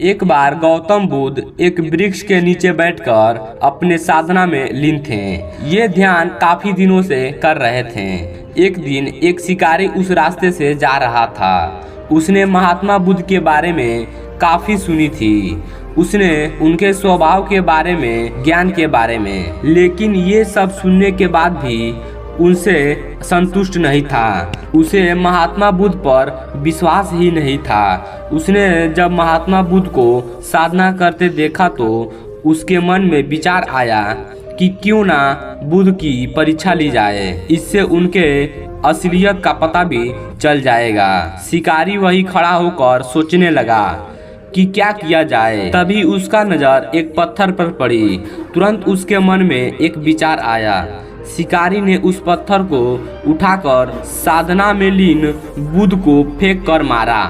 एक बार गौतम बुद्ध एक वृक्ष के नीचे बैठकर अपने साधना में लीन थे। ये ध्यान काफी दिनों से कर रहे थे। एक दिन एक शिकारी उस रास्ते से जा रहा था। उसने महात्मा बुद्ध के बारे में काफी सुनी थी। उसने उनके स्वभाव के बारे में, ज्ञान के बारे में, लेकिन ये सब सुनने के बाद भी उनसे संतुष्ट नहीं था। उसे महात्मा बुद्ध पर विश्वास ही नहीं था। उसने जब महात्मा बुद्ध को साधना करते देखा तो उसके मन में विचार आया कि क्यों ना बुद्ध की परीक्षा ली जाए। इससे उनके असलियत का पता भी चल जाएगा। शिकारी वही खड़ा होकर सोचने लगा कि क्या किया जाए। तभी उसका नजर एक पत्थर पर पड़ी। तुरंत उसके मन में एक विचार आया। शिकारी ने उस पत्थर को उठाकर साधना में लीन बुद्ध को फेंक कर मारा।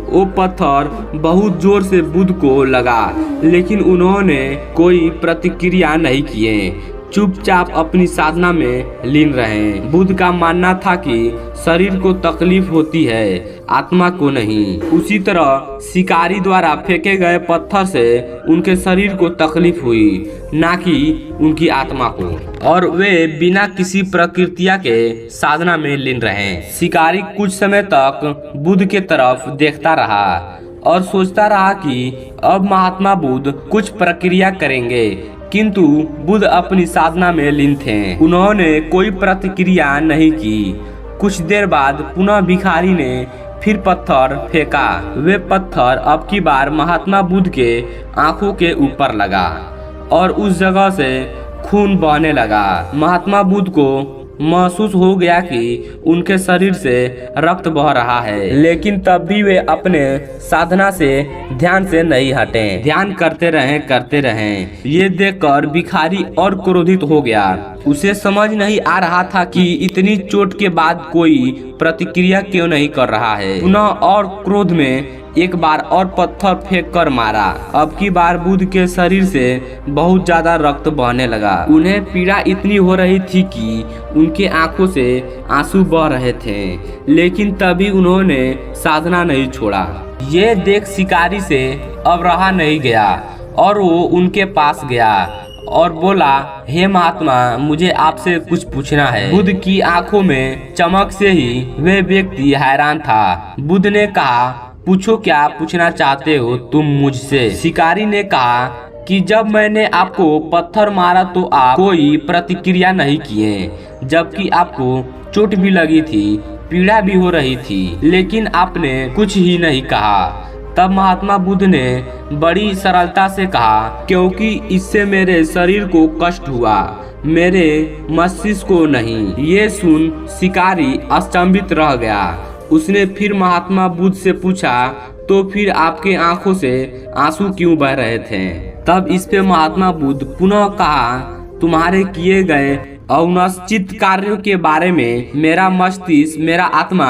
वो पत्थर बहुत जोर से बुद्ध को लगा, लेकिन उन्होंने कोई प्रतिक्रिया नहीं किए। चुपचाप अपनी साधना में लीन रहे। बुद्ध का मानना था कि शरीर को तकलीफ होती है, आत्मा को नहीं। उसी तरह शिकारी द्वारा फेंके गए पत्थर से उनके शरीर को तकलीफ हुई, ना कि उनकी आत्मा को, और वे बिना किसी प्रक्रिया के साधना में लीन रहे। शिकारी कुछ समय तक बुद्ध के तरफ देखता रहा और सोचता रहा कि अब महात्मा बुद्ध कुछ प्रक्रिया करेंगे, किंतु बुद्ध अपनी साधना में लीन थे। उन्होंने कोई प्रतिक्रिया नहीं की। कुछ देर बाद पुनः भिखारी ने फिर पत्थर फेंका। वे पत्थर अब की बार महात्मा बुद्ध के आंखों के ऊपर लगा और उस जगह से खून बहने लगा। महात्मा बुद्ध को महसूस हो गया कि उनके शरीर से रक्त बह रहा है, लेकिन तब भी वे अपने साधना से ध्यान से नहीं हटे। ध्यान करते रहे। ये देखकर भिखारी और क्रोधित हो गया। उसे समझ नहीं आ रहा था कि इतनी चोट के बाद कोई प्रतिक्रिया क्यों नहीं कर रहा है। पुनः और क्रोध में एक बार और पत्थर फेंक कर मारा। अब की बार बुद्ध के शरीर से बहुत ज्यादा रक्त बहने लगा। उन्हें पीड़ा इतनी हो रही थी कि उनके आंखों से आंसू बह रहे थे, लेकिन तभी उन्होंने साधना नहीं छोड़ा। ये देख शिकारी से अब रहा नहीं गया और वो उनके पास गया और बोला, हे महात्मा, मुझे आपसे कुछ पूछना है। बुद्ध की आंखों में चमक से ही वे व्यक्ति हैरान था। बुद्ध ने कहा, पूछो, क्या पूछना चाहते हो तुम मुझसे? शिकारी ने कहा कि जब मैंने आपको पत्थर मारा तो आप कोई प्रतिक्रिया नहीं किए, जबकि आपको चोट भी लगी थी, पीड़ा भी हो रही थी, लेकिन आपने कुछ ही नहीं कहा। तब महात्मा बुद्ध ने बड़ी सरलता से कहा, क्योंकि इससे मेरे शरीर को कष्ट हुआ, मेरे मस्तिष्क को नहीं। ये सुन शिकारी अचंभित रह गया। उसने फिर महात्मा बुद्ध से पूछा, तो फिर आपके आंखों से आंसू क्यों बह रहे थे? तब इस पे महात्मा बुद्ध पुनः कहा, तुम्हारे किए गए अनिश्चित कार्यों के बारे में मेरा मस्तिष्क, मेरा आत्मा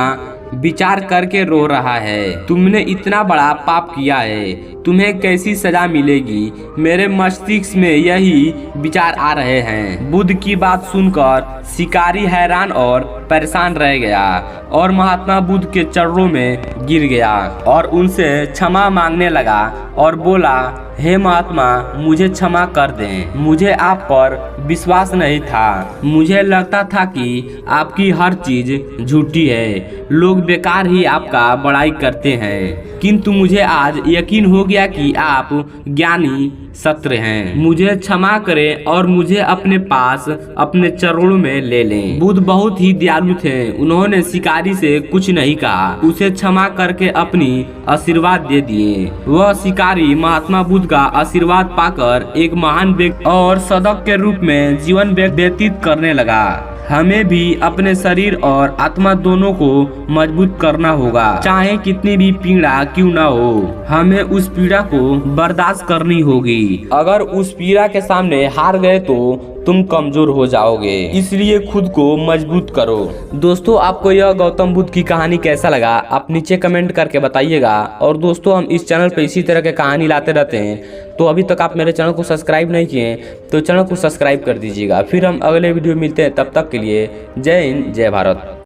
विचार करके रो रहा है। तुमने इतना बड़ा पाप किया है, तुम्हें कैसी सजा मिलेगी? मेरे मस्तिष्क में यही विचार आ रहे हैं। बुद्ध की बात सुनकर शिकारी हैरान और परेशान रह गया और महात्मा बुद्ध के चरणों में गिर गया और उनसे क्षमा मांगने लगा और बोला, हे महात्मा, मुझे क्षमा कर दें। मुझे आप पर विश्वास नहीं था। मुझे लगता था कि आपकी हर चीज झूठी है, लोग बेकार ही आपका बड़ाई करते हैं, किंतु मुझे आज यकीन हो गया कि आप ज्ञानी सत्य हैं। मुझे क्षमा करें और मुझे अपने पास अपने चरणों में ले लें। बुद्ध बहुत ही दयालु थे। उन्होंने शिकारी से कुछ नहीं कहा, उसे क्षमा करके अपनी आशीर्वाद दे दिए। वह शिकारी महात्मा बुद्ध का आशीर्वाद पाकर एक महान व्यक्ति और साधक के रूप में जीवन व्यतीत करने लगा। हमें भी अपने शरीर और आत्मा दोनों को मजबूत करना होगा, चाहे कितनी भी पीड़ा क्यों ना हो। हमें उस पीड़ा को बर्दाश्त करनी होगी। अगर उस पीड़ा के सामने हार गए तो तुम कमजोर हो जाओगे। इसलिए खुद को मजबूत करो। दोस्तों, आपको यह गौतम बुद्ध की कहानी कैसा लगा आप नीचे कमेंट करके बताइएगा। और दोस्तों, हम इस चैनल पे इसी तरह के कहानी लाते रहते हैं, तो अभी तक आप मेरे चैनल को सब्सक्राइब नहीं किए तो चैनल को सब्सक्राइब कर दीजिएगा। फिर हम अगले वीडियो मिलते हैं, तब तक के लिए जय हिंद, जय भारत।